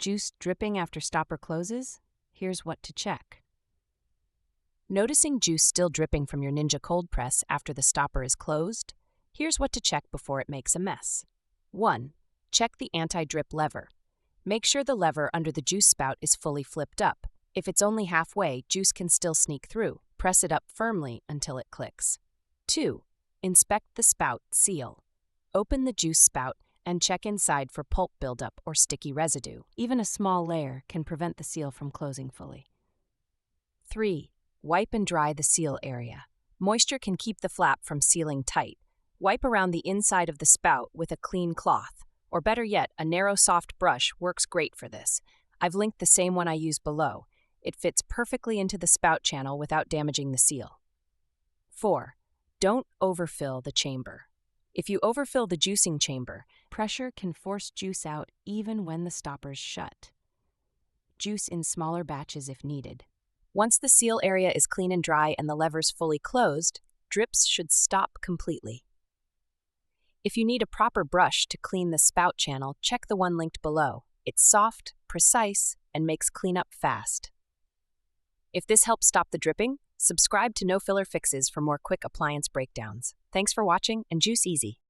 Juice dripping after stopper closes? Here's what to check. Noticing juice still dripping from your Ninja cold press after the stopper is closed? Here's what to check before it makes a mess. 1. Check the anti-drip lever. Make sure the lever under the juice spout is fully flipped up. If it's only halfway, juice can still sneak through. Press it up firmly until it clicks. 2. Inspect the spout seal. Open the juice spout and check inside for pulp buildup or sticky residue. Even a small layer can prevent the seal from closing fully. 3. Wipe and dry the seal area. Moisture can keep the flap from sealing tight. Wipe around the inside of the spout with a clean cloth, or better yet, a narrow soft brush works great for this. I've linked the same one I use below. It fits perfectly into the spout channel without damaging the seal. 4. Don't overfill the chamber. If you overfill the juicing chamber, pressure can force juice out even when the stopper's shut. Juice in smaller batches if needed. Once the seal area is clean and dry and the lever's fully closed, drips should stop completely. If you need a proper brush to clean the spout channel, check the one linked below. It's soft, precise, and makes cleanup fast. If this helps stop the dripping, subscribe to No Filler Fixes for more quick appliance breakdowns. Thanks for watching and juice easy.